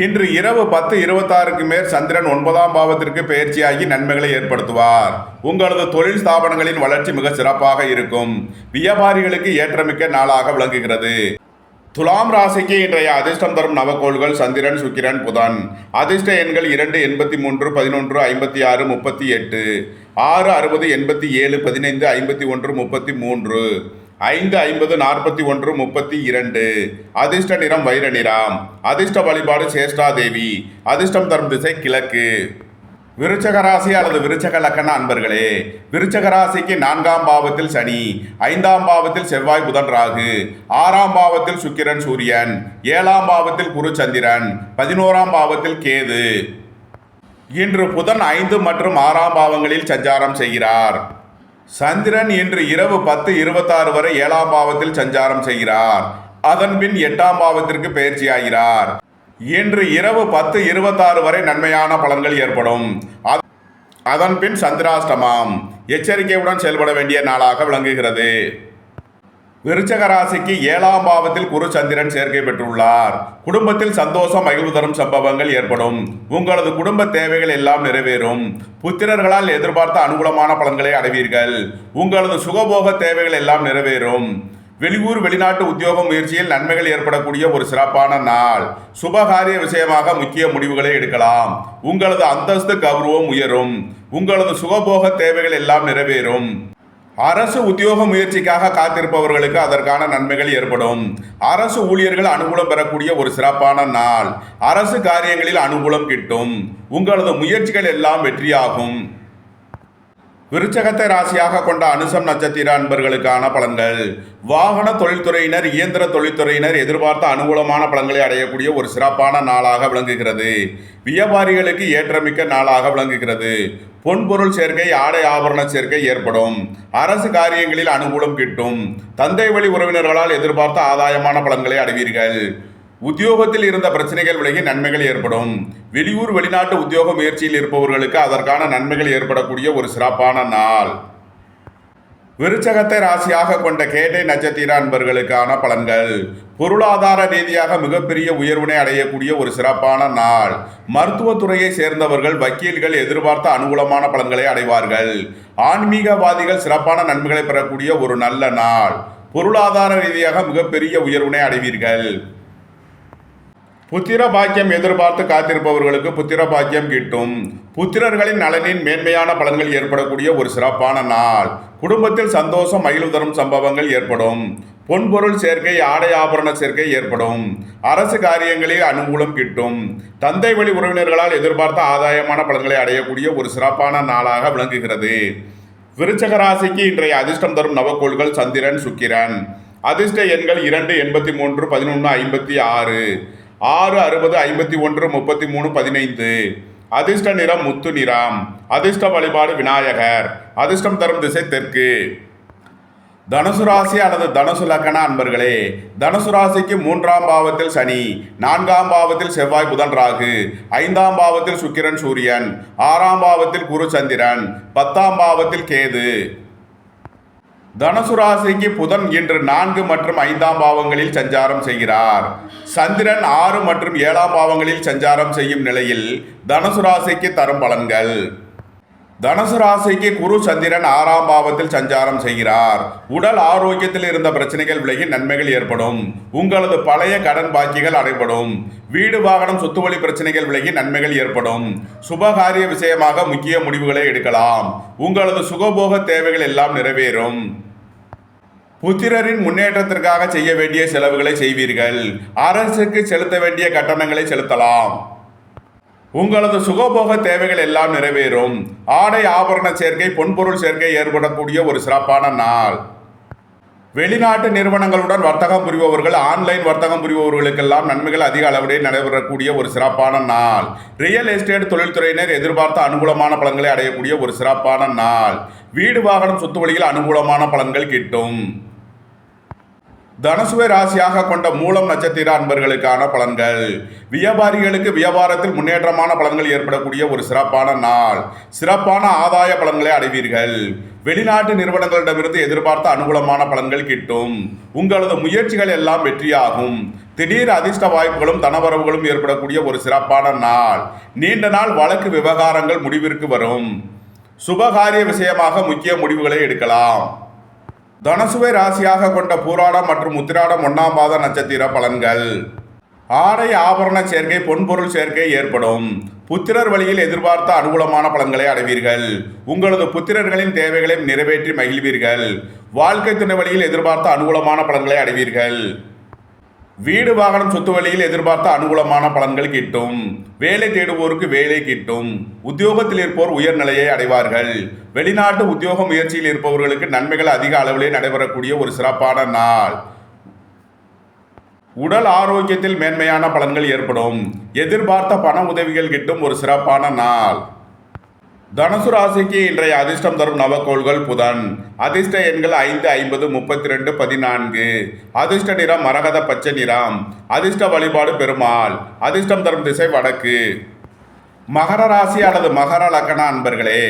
இன்று இரவு 10:26க்கு மேல் சந்திரன் 9ஆம் பாவத்திற்கு பெயர்ச்சியாகி நன்மைகளை ஏற்படுத்துவார். உங்களது தொழில் ஸ்தாபனங்களின் வளர்ச்சி மிக சிறப்பாக இருக்கும். வியாபாரிகளுக்கு ஏற்றமிக்க நாளாக விளங்குகிறது. துலாம் ராசிக்கு இன்றைய அதிர்ஷ்டம் தரும் நவக்கோள்கள் சந்திரன், சுக்கிரன், புதன். அதிர்ஷ்ட எண்கள் 2, 83, 11, 56, 38, 6, 60, 87, 15, 51, 33, 5, 50, 41, 32. அதிர்ஷ்ட நிறம் வைர நிறம். அதிர்ஷ்ட வழிபாடு சேஷ்டா தேவி. அதிர்ஷ்டம் தரும் திசை கிழக்கு. விருச்சக ராசி அல்லது விருச்சக லக்கண அன்பர்களே, விருச்சக ராசிக்கு 4ஆம் பாவத்தில் சனி, 5ஆம் பாவத்தில் செவ்வாய் புதன் ராகு, 6ஆம் பாவத்தில் சுக்கிரன் சூரியன், 7ஆம் பாவத்தில் குரு சந்திரன், 11ஆம் பாவத்தில் கேது. இன்று புதன் 5 மற்றும் 6ஆம் பாவங்களில் சஞ்சாரம் செய்கிறார். சந்திரன் இன்று இரவு 10:26 வரை 7ஆம் பாவத்தில் சஞ்சாரம் செய்கிறார். அதன் பின் 8ஆம் பாவத்திற்கு பெயர்ச்சியாகிறார். இன்று இரவு 10:26 வரை நன்மையான பலன்கள் ஏற்படும். அதன் பின் சந்திராஷ்டமம். எச்சரிக்கையுடன் செயல்பட வேண்டிய நாளாக விளங்குகிறது. விருச்சக ராசிக்கு 7ஆம் பாவத்தில் குரு சந்திரன் சேர்க்கை பெற்றுள்ளார். குடும்பத்தில் சந்தோஷம் மகிழ்வு தரும் சம்பவங்கள் ஏற்படும். உங்களது குடும்ப தேவைகள் எல்லாம் நிறைவேறும். புத்திரர்களால் எதிர்பார்த்த அனுகூலமான பலன்களை அடைவீர்கள். உங்களது சுகபோக தேவைகள் எல்லாம் நிறைவேறும். வெளியூர் வெளிநாட்டு உத்தியோக முயற்சியில் நன்மைகள் ஏற்படக்கூடிய ஒரு சிறப்பான நாள். சுபகாரிய விஷயமாக முக்கிய முடிவுகளை எடுக்கலாம். உங்களது அந்தஸ்து கௌரவம் உயரும். உங்களது சுகபோக தேவைகள் எல்லாம் நிறைவேறும். அரசு உத்தியோக முயற்சிக்காக காத்திருப்பவர்களுக்கு அதற்கான நன்மைகள் ஏற்படும். அரசு ஊழியர்கள் அனுகூலம் பெறக்கூடிய ஒரு சிறப்பான நாள். அரசு காரியங்களில் அனுகூலம் கிட்டும். உங்களது முயற்சிகள் எல்லாம் வெற்றியாகும். விருச்சகத்தை ராசியாக கொண்ட அனுசம் நட்சத்திர அன்பர்களுக்கான பலன்கள். வாகன தொழில்துறையினர், இயந்திர தொழில்துறையினர் எதிர்பார்த்த அனுகூலமான பலன்களை அடையக்கூடிய ஒரு சிறப்பான நாளாக விளங்குகிறது. வியாபாரிகளுக்கு ஏற்றமிக்க நாளாக விளங்குகிறது. பொன்பொருள் சேர்க்கை, ஆடை ஆபரண சேர்க்கை ஏற்படும். அரசு காரியங்களில் அனுகூலம் கிட்டும். தந்தை வழி உறவினர்களால் எதிர்பார்த்த ஆதாயமான பலன்களை அடைவீர்கள். உத்தியோகத்தில் இருந்த பிரச்சனைகள் விலகி நன்மைகள் ஏற்படும். வெளியூர் வெளிநாட்டு உத்தியோக முயற்சியில் இருப்பவர்களுக்கு அதற்கான நன்மைகள் ஏற்படக்கூடிய ஒரு சிறப்பான நாள். விருச்சகத்தை ராசியாக கொண்ட கேட்டை நட்சத்திர அன்பர்களுக்கான பலன்கள். பொருளாதார ரீதியாக மிகப்பெரிய உயர்வினை அடையக்கூடிய ஒரு சிறப்பான நாள். மருத்துவத்துறையை சேர்ந்தவர்கள், வக்கீல்கள் எதிர்பார்த்த அனுகூலமான பலன்களை அடைவார்கள். ஆன்மீகவாதிகள் சிறப்பான நன்மைகளை பெறக்கூடிய ஒரு நல்ல நாள். பொருளாதார ரீதியாக மிகப்பெரிய உயர்வினை அடைவீர்கள். புத்திர பாக்கியம் எதிர்பார்த்து காத்திருப்பவர்களுக்கு புத்திர பாக்கியம் கிட்டும். புத்திரர்களின் நலனின் மேன்மையான பலன்கள் ஏற்படக்கூடிய ஒரு சிறப்பான நாள். குடும்பத்தில் சந்தோஷம் மகிழ்வு தரும் சம்பவங்கள் ஏற்படும். பொன்பொருள் சேர்க்கை, ஆடை ஆபரண சேர்க்கை ஏற்படும். அரசு காரியங்களில் அனுகூலம் கிட்டும். தந்தை வழி உறவினர்களால் எதிர்பார்த்த ஆதாயமான பலன்களை அடையக்கூடிய ஒரு சிறப்பான நாளாக விளங்குகிறது. விருச்சக ராசிக்கு இன்றைய அதிர்ஷ்டம் தரும் நவக்கோள்கள் சந்திரன், சுக்கிரன். அதிர்ஷ்ட எண்கள் 2, 83, 11, 56, 6, 60, 51, 33, 15. அதிர்ஷ்ட நிறம் முத்து நிறம். அதிர்ஷ்ட வழிபாடு விநாயகர். அதிர்ஷ்டம் தரும் திசை தெற்கு. தனுசு ராசி அல்லது தனுசு லக்கண அன்பர்களே, தனுசு ராசிக்கு 3ஆம் பாவத்தில் சனி, 4ஆம் பாவத்தில் செவ்வாய் புதன் ராகு, 5ஆம் பாவத்தில் சுக்கிரன் சூரியன், 6ஆம் பாவத்தில் குரு சந்திரன், 10ஆம் பாவத்தில் கேது. தனுசு ராசிக்கு புதன் இன்று 4 மற்றும் 5ஆம் பாவங்களில் சஞ்சாரம் செய்கிறார். சந்திரன் 6 மற்றும் 7ஆம் பாவங்களில் சஞ்சாரம் செய்யும் நிலையில் தனுசு ராசிக்கு தரும் பலன்கள். தனுசு ராசிக்கு குரு சந்திரன் 6ஆம் பாவத்தில் சஞ்சாரம் செய்கிறார். உடல் ஆரோக்கியத்தில் இருந்த பிரச்சனைகள் விலகி நன்மைகள் ஏற்படும். உங்களது பழைய கடன் பாக்கிகள் அடைபடும். வீடு வாகனம் சொத்து வழி பிரச்சனைகள் விலகி நன்மைகள் ஏற்படும். சுபகாரிய விஷயமாக முக்கிய முடிவுகளை எடுக்கலாம். உங்களது சுகபோக தேவைகள் எல்லாம் நிறைவேறும். புத்திரரின் முன்னேற்றத்திற்காக செய்ய வேண்டிய செலவுகளை செய்வீர்கள். அரசுக்கு செலுத்த வேண்டிய கட்டணங்களை செலுத்தலாம். உங்களது சுகபோக தேவைகள் எல்லாம் நிறைவேறும். ஆடை ஆபரண சேர்க்கை பொன்பொருள் சேர்க்கை ஏற்படக்கூடிய ஒரு சிறப்பான நாள். வெளிநாட்டு நிறுவனங்களுடன் வர்த்தகம் புரிபவர்கள் ஆன்லைன் வர்த்தகம் புரிபவர்களுக்கெல்லாம் நன்மைகள் அதிக அளவிலே நடைபெறக்கூடிய ஒரு சிறப்பான நாள். ரியல் எஸ்டேட் தொழில்துறையினர் எதிர்பார்த்த அனுகூலமான பலன்களை அடையக்கூடிய ஒரு சிறப்பான நாள். வீடு வாகனம் சொத்து வழியில் அனுகூலமான பலன்கள் கிட்டும். தனுசுவை ராசியாக கொண்ட மூலம் நட்சத்திர அன்பர்களுக்கான பலன்கள். வியாபாரிகளுக்கு வியாபாரத்தில் முன்னேற்றமான பலன்கள் ஏற்படக்கூடிய ஒரு சிறப்பான நாள். சிறப்பான ஆதாய பலன்களை அடைவீர்கள். வெளிநாட்டு நிறுவனங்களிடமிருந்து எதிர்பார்த்த அனுகூலமான பலன்கள் கிட்டும். உங்களது முயற்சிகள் எல்லாம் வெற்றியாகும். திடீர் அதிர்ஷ்ட வாய்ப்புகளும் தனவரவுகளும் ஏற்படக்கூடிய ஒரு சிறப்பான நாள். நீண்ட நாள் வழக்கு விவகாரங்கள் முடிவிற்கு வரும். சுபகாரிய விஷயமாக முக்கிய முடிவுகளை எடுக்கலாம். தனுசுவை ராசியாக கொண்ட பூராடம் மற்றும் உத்திராடம் 1ஆம் பாத நட்சத்திர பலன்கள். ஆடை ஆபரண சேர்க்கை பொன்பொருள் சேர்க்கை ஏற்படும். புத்திரர் வழியில் எதிர்பார்த்த அனுகூலமான பலன்களை அடைவீர்கள். உங்களது புத்திரர்களின் தேவைகளை நிறைவேற்றி மகிழ்வீர்கள். வாழ்க்கை துணை வழியில் எதிர்பார்த்த அனுகூலமான பலன்களை அடைவீர்கள். வீடு வாகனம் சொத்து வழியில் எதிர்பார்த்த அனுகூலமான பலன்கள் கிட்டும். வேலை தேடுவோருக்கு வேலை கிட்டும். உத்தியோகத்தில் இருப்போர் உயர்நிலையை அடைவார்கள். வெளிநாட்டு உத்தியோக முயற்சியில் இருப்பவர்களுக்கு நன்மைகள் அதிக அளவிலே நடைபெறக்கூடிய ஒரு சிறப்பான நாள். உடல் ஆரோக்கியத்தில் மேன்மையான பலன்கள் ஏற்படும். எதிர்பார்த்த பண உதவிகள் கிட்டும் ஒரு சிறப்பான நாள். தனுசு ராசிக்கு இன்றைய அதிர்ஷ்டம் தரும் நவக்கோள்கள் புதன். அதிர்ஷ்ட எண்கள் 5, 50, 32, 14. அதிர்ஷ்ட நிறம் மரகத பச்சை நிறம். அதிர்ஷ்ட வழிபாடு பெருமாள். அதிர்ஷ்டம் தரும் திசை வடக்கு. மகர ராசி அல்லது மகர லக்ன அன்பர்களே,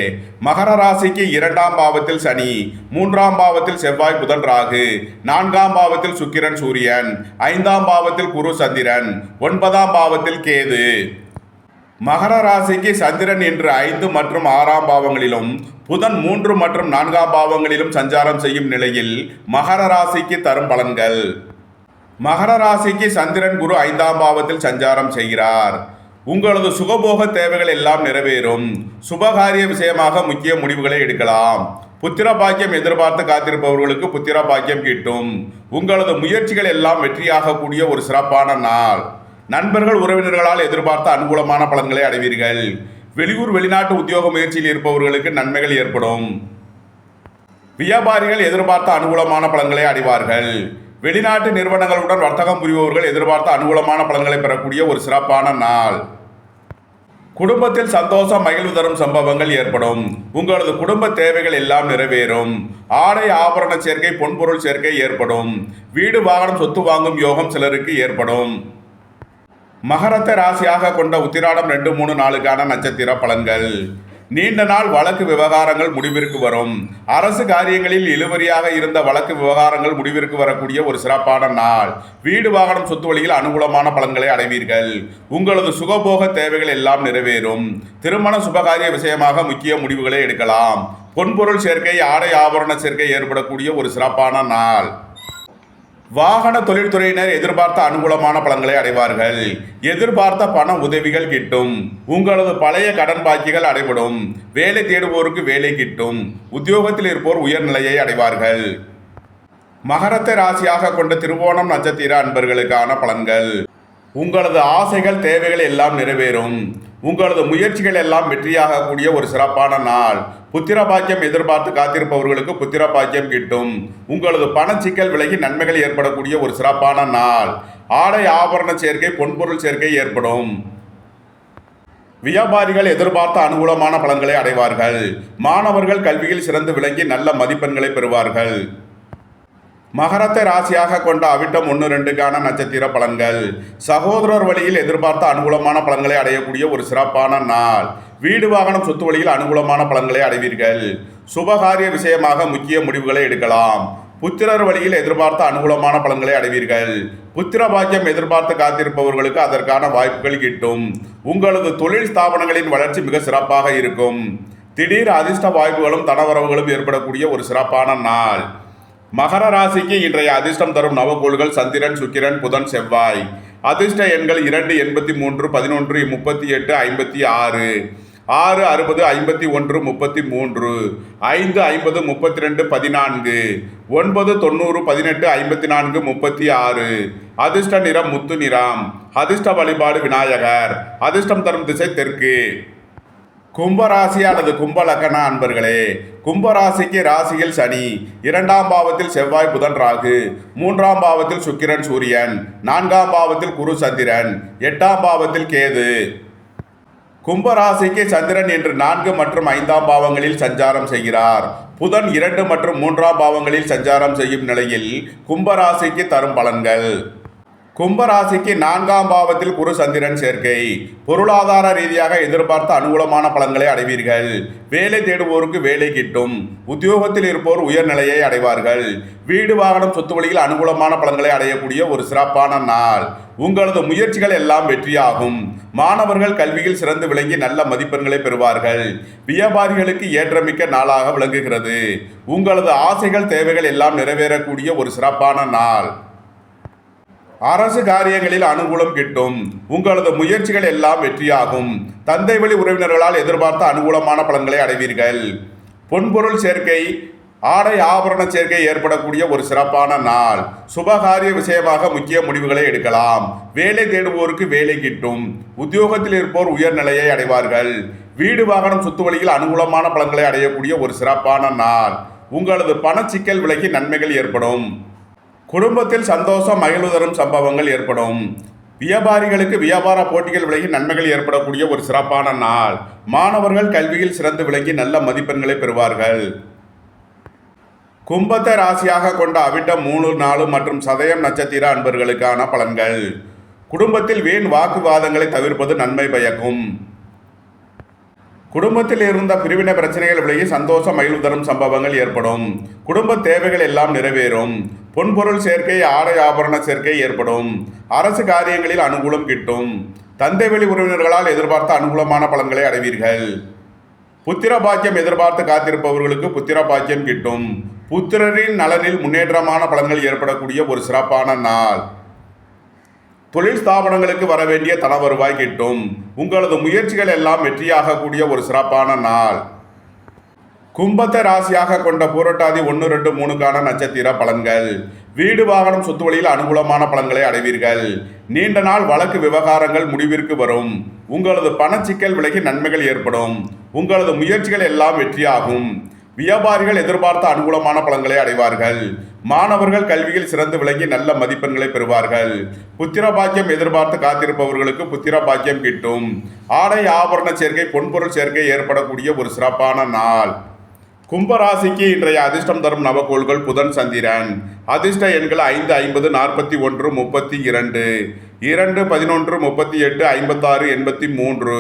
மகர ராசிக்கு 2ஆம் பாவத்தில் சனி, 3ஆம் பாவத்தில் செவ்வாய் புதன் ராகு, 4ஆம் பாவத்தில் சுக்கிரன் சூரியன், 5ஆம் பாவத்தில் குரு சந்திரன், 9ஆம் பாவத்தில் கேது. மகர ராசிக்கு சந்திரன் இன்று 5 மற்றும் 6ஆம் பாவங்களிலும் புதன் 3 மற்றும் 4ஆம் பாவங்களிலும் சஞ்சாரம் செய்யும் நிலையில் மகர ராசிக்கு தரும் பலன்கள். மகர ராசிக்கு சந்திரன் குரு 5ஆம் பாவத்தில் சஞ்சாரம் செய்கிறார். உங்களது சுகபோக தேவைகள் எல்லாம் நிறைவேறும். சுபகாரிய விஷயமாக முக்கிய முடிவுகளை எடுக்கலாம். புத்திர பாக்கியம் எதிர்பார்த்து காத்திருப்பவர்களுக்கு புத்திர பாக்கியம் கிட்டும். உங்களது முயற்சிகள் எல்லாம் வெற்றியாக கூடிய ஒரு சிறப்பான நாள். நண்பர்கள் உறவினர்களால் எதிர்பார்த்த அனுகூலமான பலன்களை அடைவீர்கள். வெளியூர் வெளிநாட்டு உத்தியோக முயற்சியில் இருப்பவர்களுக்கு நன்மைகள் ஏற்படும். வியாபாரிகள் எதிர்பார்த்த அனுகூலமான பலன்களை அடைவார்கள். வெளிநாட்டு நிறுவனங்களுடன் வர்த்தகம் புரிபவர்கள் எதிர்பார்த்த அனுகூலமான பலன்களை பெறக்கூடிய ஒரு சிறப்பான நாள். குடும்பத்தில் சந்தோஷம் மகிழ்வு தரும் சம்பவங்கள் ஏற்படும். உங்களது குடும்ப தேவைகள் எல்லாம் நிறைவேறும். ஆடை ஆபரண சேர்க்கை பொன்பொருள் சேர்க்கை ஏற்படும். வீடு வாகனம் சொத்து வாங்கும் யோகம் சிலருக்கு ஏற்படும். மகரத்தை ராசியாக கொண்ட உத்திராடம் 2, 3, 4க்கான நட்சத்திர பலன்கள். நீண்ட நாள் வழக்கு விவகாரங்கள் முடிவிற்கு வரும். அரசு காரியங்களில் இழுபறியாக இருந்த வழக்கு விவகாரங்கள் முடிவிற்கு வரக்கூடிய ஒரு சிறப்பான நாள். வீடு வாகனம் சொத்து வழியில் அனுகூலமான பலன்களை அடைவீர்கள். உங்களது சுகபோக தேவைகள் எல்லாம் நிறைவேறும். திருமண சுபகாரிய விஷயமாக முக்கிய முடிவுகளை எடுக்கலாம். பொன்பொருள் சேர்க்கை ஆடை ஆபரண சேர்க்கை ஏற்படக்கூடிய ஒரு சிறப்பான நாள். வாகன தொழில்துறையினர் எதிர்பார்த்த அனுகூலமான பலன்களை அடைவார்கள். எதிர்பார்த்த பண உதவிகள் கிட்டும். உங்களது பழைய கடன் பாக்கிகள் அடைபடும். வேலை தேடுவோருக்கு வேலை கிட்டும். உத்தியோகத்தில் இருப்போர் உயர்நிலையை அடைவார்கள். மகரத்தை ராசியாக கொண்ட திருவோணம் நட்சத்திர அன்பர்களுக்கான பலன்கள். உங்களது ஆசைகள் தேவைகள் எல்லாம் நிறைவேறும். உங்களது முயற்சிகள் எல்லாம் வெற்றியாக கூடிய ஒரு சிறப்பான நாள். புத்திர பாக்கியம் எதிர்பார்த்து காத்திருப்பவர்களுக்கு புத்திர பாக்கியம் கிட்டும். உங்களது பணச்சிக்கல் விலகி நன்மைகள் ஏற்படக்கூடிய ஒரு சிறப்பான நாள். ஆடை ஆபரண சேர்க்கை பொன்பொருள் சேர்க்கை ஏற்படும். வியாபாரிகள் எதிர்பார்த்த அனுகூலமான பலன்களை அடைவார்கள். மாணவர்கள் கல்வியில் சிறந்து விளங்கி நல்ல மதிப்பெண்களை பெறுவார்கள். மகரத்தை ராசியாக கொண்ட அவிட்டம் 1, 2க்கான நட்சத்திர பலன்கள். சகோதரர் வழியில் எதிர்பார்த்த அனுகூலமான பலன்களை அடையக்கூடிய ஒரு சிறப்பான நாள். வீடு வாகனம் சொத்து வழியில் அனுகூலமான பலன்களை அடைவீர்கள். சுபகாரிய விஷயமாக முக்கிய முடிவுகளை எடுக்கலாம். புத்திரர் வழியில் எதிர்பார்த்த அனுகூலமான பலன்களை அடைவீர்கள். புத்திர பாக்கியம் எதிர்பார்த்து காத்திருப்பவர்களுக்கு அதற்கான வாய்ப்புகள் கிட்டும். உங்களது தொழில் ஸ்தாபனங்களின் வளர்ச்சி மிக சிறப்பாக இருக்கும். திடீர் அதிர்ஷ்ட வாய்ப்புகளும் தனவரவுகளும் ஏற்படக்கூடிய ஒரு சிறப்பான நாள். மகர ராசிக்கு இன்றைய அதிர்ஷ்டம் தரும் நவகோள்கள் சந்திரன், சுக்கிரன், புதன், செவ்வாய். அதிர்ஷ்ட எண்கள் 2, 83, 11, 38, 56, 6, 60, 51, 33, 5, 50, 32, 14, 9, 90, 18, 54, 36. அதிர்ஷ்ட நிறம் முத்து நிறம். அதிர்ஷ்ட வழிபாடு விநாயகர். அதிர்ஷ்டம் தரும் திசை தெற்கு. கும்பராசி அல்லது கும்ப லக்கண அன்பர்களே, கும்பராசிக்கு ராசியில் சனி, 2ஆம் பாவத்தில் செவ்வாய், புதன், ராகு, 3ஆம் பாவத்தில் சுக்கிரன், சூரியன், 4ஆம் பாவத்தில் குரு, சந்திரன், 8ஆம் பாவத்தில் கேது. கும்பராசிக்கு சந்திரன் இன்று 4 மற்றும் 5ஆம் பாவங்களில் சஞ்சாரம் செய்கிறார். புதன் 2 மற்றும் 3ஆம் பாவங்களில் சஞ்சாரம் செய்யும் நிலையில் கும்பராசிக்கு தரும் பலன்கள். கும்பராசிக்கு 4ஆம் பாவத்தில் குரு சந்திரன் சேர்க்கை. பொருளாதார ரீதியாக எதிர்பார்த்த அனுகூலமான பலன்களை அடைவீர்கள். வேலை தேடுவோருக்கு வேலை கிட்டும். உத்தியோகத்தில் இருப்போர் உயர்நிலையை அடைவார்கள். வீடு, வாகனம், சொத்து வழியில் அனுகூலமான பலன்களை அடையக்கூடிய ஒரு சிறப்பான நாள். உங்களது முயற்சிகள் எல்லாம் வெற்றியாகும். மாணவர்கள் கல்வியில் சிறந்து விளங்கி நல்ல மதிப்பெண்களை பெறுவார்கள். வியாபாரிகளுக்கு ஏற்றமிக்க நாளாக விளங்குகிறது. உங்களது ஆசைகள், தேவைகள் எல்லாம் நிறைவேறக்கூடிய ஒரு சிறப்பான நாள். அரசு காரியங்களில் அனுகூலம் கிட்டும். உங்களது முயற்சிகள் எல்லாம் வெற்றியாகும். தந்தை வழி உறவினர்களால் எதிர்பார்த்த அனுகூலமான பலன்களை அடைவீர்கள். பொன்பொருள் சேர்க்கை, ஆடை ஆபரண சேர்க்கை ஏற்படக்கூடிய ஒரு சிறப்பான நாள். சுபகாரிய விஷயமாக முக்கிய முடிவுகளை எடுக்கலாம். வேலை தேடுவோருக்கு வேலை கிட்டும். உத்தியோகத்தில் இருப்போர் உயர்நிலையை அடைவார்கள். வீடு, வாகனம், சொத்து வழியில் அனுகூலமான பலன்களை அடையக்கூடிய ஒரு சிறப்பான நாள். உங்களது பணச்சிக்கல் விலகி நன்மைகள் ஏற்படும். குடும்பத்தில் சந்தோஷம், மகிழ்வு தரும் சம்பவங்கள் ஏற்படும். வியாபாரிகளுக்கு வியாபார போட்டிகள் விலகி நன்மைகள் ஏற்படக்கூடிய ஒரு சிறப்பான நாள். மாணவர்கள் கல்வியில் சிறந்து விளங்கி நல்ல மதிப்பெண்களை பெறுவார்கள். கும்பத்தை ராசியாக கொண்ட அவிட்டம் 3, 4 மற்றும் சதயம் நட்சத்திர அன்பர்களுக்கான பலன்கள். குடும்பத்தில் வீண் வாக்குவாதங்களை தவிர்ப்பது நன்மை பயக்கும். குடும்பத்தில் இருந்த பிரிவினை பிரச்சனைகள் விலகி சந்தோஷம், மகிழ்வு தரும் சம்பவங்கள் ஏற்படும். குடும்ப தேவைகள் எல்லாம் நிறைவேறும். பொன்பொருள் சேர்க்கை, ஆடை ஆபரண சேர்க்கை ஏற்படும். அரசு காரியங்களில் அனுகூலம் கிட்டும். தந்தை வழி உறவினர்களால் எதிர்பார்த்த அனுகூலமான பலன்களை அடைவீர்கள். புத்திர பாக்கியம் எதிர்பார்த்து காத்திருப்பவர்களுக்கு புத்திர பாக்கியம் கிட்டும். புத்திரரின் நலனில் முன்னேற்றமான பலன்கள் ஏற்படக்கூடிய ஒரு சிறப்பான நாள். தொழில் ஸ்தாபனங்களுக்கு வர வேண்டிய தன வருவாய் கிட்டும். உங்களது முயற்சிகள் எல்லாம் வெற்றியாக கூடிய ஒரு சிறப்பான நாள். கும்பத்தை ராசியாக கொண்ட பூரட்டாதி 1, 2, 3க்கான நட்சத்திர பலன்கள். வீடு, வாகனம், சொத்து வழியில் அனுகூலமான பலன்களை அடைவீர்கள். நீண்ட நாள் வழக்கு விவகாரங்கள் முடிவிற்கு வரும். உங்களது பணச்சிக்கல் விலகி நன்மைகள் ஏற்படும். உங்களது முயற்சிகள் எல்லாம் வெற்றியாகும். வியாபாரிகள் எதிர்பார்த்த அனுகூலமான பலன்களை அடைவார்கள். மாணவர்கள் கல்வியில் சிறந்து விளங்கி நல்ல மதிப்பெண்களை பெறுவார்கள். புத்திர பாக்கியம் எதிர்பார்த்து காத்திருப்பவர்களுக்கு புத்திர பாக்கியம் கிட்டும். ஆடை ஆபரண சேர்க்கை, பொன்பொருள் சேர்க்கை ஏற்படக்கூடிய ஒரு சிறப்பான நாள். கும்பராசிக்கு இன்றைய அதிர்ஷ்டம் தரும் நவகோள்கள் புதன், சந்திரன். அதிர்ஷ்ட எண்கள் 5, 50, 41, 32, 2, 11, 38, 56, 83.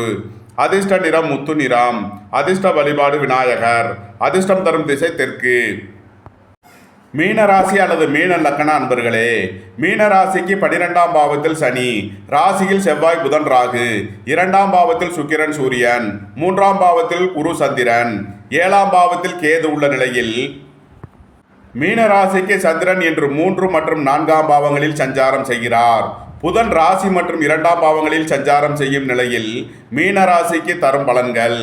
அதிர்ஷ்ட நிறம் முத்து நிறம். அதிர்ஷ்ட வழிபாடு விநாயகர். அதிர்ஷ்டம் தரும் திசை தெற்கு. மீன ராசி அல்லது மீன லக்கண அன்பர்களே, மீன ராசிக்கு 12ஆம் பாவத்தில் சனி, ராசியில் செவ்வாய், புதன், ராகு, 2ஆம் பாவத்தில் சுக்கிரன், சூரியன், 3ஆம் பாவத்தில் குரு, சந்திரன், 7ஆம் பாவத்தில் கேது உள்ள நிலையில் மீன ராசிக்கு சந்திரன் இன்று 3 மற்றும் 4ஆம் பாவங்களில் சஞ்சாரம் செய்கிறார். புதன் ராசி மற்றும் 2ஆம் பாவங்களில் சஞ்சாரம் செய்யும் நிலையில் மீன ராசிக்கு தரும் பலன்கள்.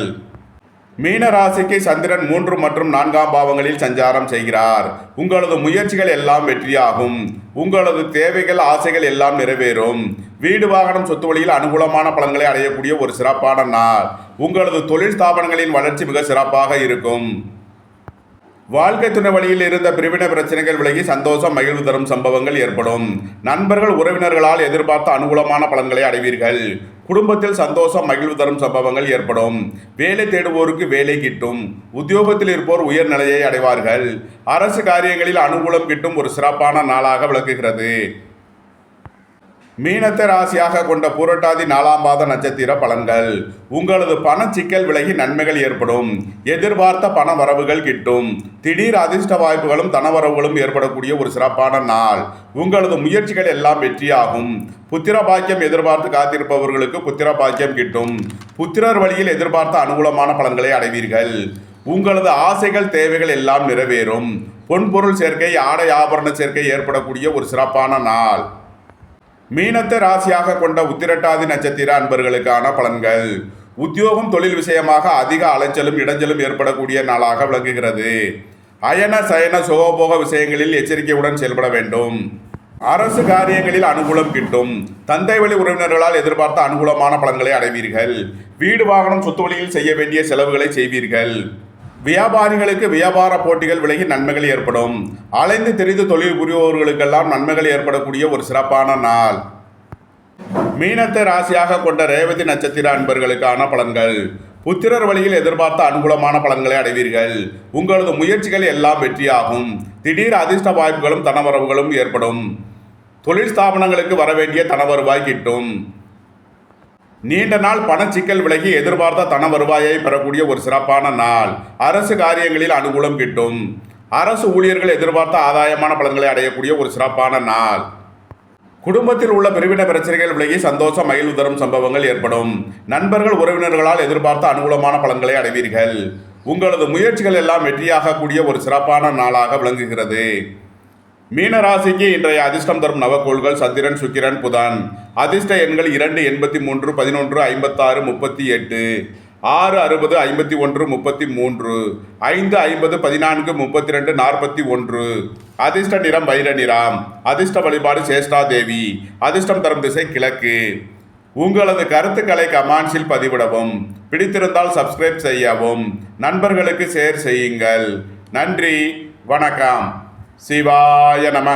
மீன ராசிக்கு சந்திரன் 3 மற்றும் 4ஆம் பாவங்களில் சஞ்சாரம் செய்கிறார். உங்களது முயற்சிகள் எல்லாம் வெற்றியாகும். உங்களது தேவைகள், ஆசைகள் எல்லாம் நிறைவேறும். வீடு, வாகனம், சொத்து வழியில் அனுகூலமான பலன்களை அடையக்கூடிய ஒரு சிறப்பான நாள். உங்களது தொழில் ஸ்தாபனங்களின் வளர்ச்சி மிக சிறப்பாக இருக்கும். வாழ்க்கை துணை வழியில் இருந்த பிரிவினை பிரச்சனைகள் விலகி சந்தோஷம், மகிழ்வு தரும் சம்பவங்கள் ஏற்படும். நண்பர்கள், உறவினர்களால் எதிர்பார்த்த அனுகூலமான பலன்களை அடைவீர்கள். குடும்பத்தில் சந்தோஷம், மகிழ்வு தரும் சம்பவங்கள் ஏற்படும். வேலை தேடுவோருக்கு வேலை கிட்டும். உத்தியோகத்தில் இருப்போர் உயர்நிலையை அடைவார்கள். அரசு காரியங்களில் அனுகூலம் கிட்டும் ஒரு சிறப்பான நாளாக விளக்குகிறது. மீனத்தை ராசியாக கொண்ட பூரட்டாதி 4ஆம் பாத நட்சத்திர பலன்கள். உங்களது பண சிக்கல் விலகி நன்மைகள் ஏற்படும். எதிர்பார்த்த பண வரவுகள் கிட்டும். திடீர் அதிர்ஷ்ட வாய்ப்புகளும் தனவரவுகளும் ஏற்படக்கூடிய ஒரு சிறப்பான நாள். உங்களது முயற்சிகள் எல்லாம் வெற்றியாகும். புத்திர பாக்கியம் எதிர்பார்த்து காத்திருப்பவர்களுக்கு புத்திர பாக்கியம் கிட்டும். புத்திரர் வழியில் எதிர்பார்த்த அனுகூலமான பலன்களை அடைவீர்கள். உங்களது ஆசைகள் தேவைகள் எல்லாம் நிறைவேறும். பொன்பொருள் சேர்க்கை ஆடை ஆபரண சேர்க்கை ஏற்படக்கூடிய ஒரு சிறப்பான நாள். மீனத்தை ராசியாக கொண்ட உத்திரட்டாதி நட்சத்திர அன்பர்களுக்கான பலன்கள். உத்தியோகம் தொழில் விஷயமாக அதிக அலைச்சலும் இடைஞ்சலும் ஏற்படக்கூடிய நாளாக விளங்குகிறது. அயன சயன சுகபோக விஷயங்களில் எச்சரிக்கையுடன் செயல்பட வேண்டும். அரசு காரியங்களில் அனுகூலம் கிட்டும். தந்தை வழி உறவினர்களால் எதிர்பார்த்த அனுகூலமான பலன்களை அடைவீர்கள். வீடு வாகனம் சொத்து வழியில் செய்ய வேண்டிய செலவுகளை செய்வீர்கள். வியாபாரிகளுக்கு வியாபார போட்டிகள் விலகி நன்மைகள் ஏற்படும். அலைந்து தெரிந்து தொழில் புரிபவர்களுக்கெல்லாம் நன்மைகள் ஏற்படக்கூடிய ஒரு சிறப்பான நாள். மீனத்தை ராசியாக கொண்ட ரேவதி நட்சத்திர அன்பர்களுக்கான பலன்கள். புத்திரர் வழியில் எதிர்பார்த்த அனுகூலமான பலன்களை அடைவீர்கள். உங்களது முயற்சிகள் எல்லாம் வெற்றியாகும். திடீர் அதிர்ஷ்ட வாய்ப்புகளும் தனவரவுகளும் ஏற்படும். தொழில் ஸ்தாபனங்களுக்கு வரவேண்டிய தன வருவாய் கிட்டும். நீண்ட நாள் பணச்சிக்கல் விலகி எதிர்பார்த்த தன வருவாயை பெறக்கூடிய ஒரு சிறப்பான நாள். அரசு காரியங்களில் அனுகூலம் கிட்டும். அரசு ஊழியர்கள் எதிர்பார்த்த ஆதாயமான பலன்களை அடையக்கூடிய ஒரு சிறப்பான நாள். குடும்பத்தில் உள்ள பிரிவின பிரச்சனைகள் விலகி சந்தோஷம் மகிழ்வு தரும் சம்பவங்கள் ஏற்படும். நண்பர்கள் உறவினர்களால் எதிர்பார்த்த அனுகூலமான பலன்களை அடைவீர்கள். உங்களது முயற்சிகள் எல்லாம் வெற்றியாகக்கூடிய ஒரு சிறப்பான நாளாக விளங்குகிறது. மீனராசிக்கு இன்றைய அதிர்ஷ்டம் தரும் நவக்கோள்கள் சந்திரன், சுக்கிரன், புதன். அதிர்ஷ்ட எண்கள் 2, 83, 11, 56, 38, 6, 60, 51, 33, 5, 50, 14, 32, 41. அதிர்ஷ்ட நிறம் வைர நிறம். அதிர்ஷ்ட வழிபாடு சேஷ்டா தேவி. அதிர்ஷ்டம் தரும் திசை கிழக்கு. உங்களது கருத்துக்களை கமெண்ட்ஸில் பதிவிடவும். பிடித்திருந்தால் சப்ஸ்கிரைப் செய்யவும். நண்பர்களுக்கு ஷேர் செய்யுங்கள். நன்றி, வணக்கம். சிவாய நம.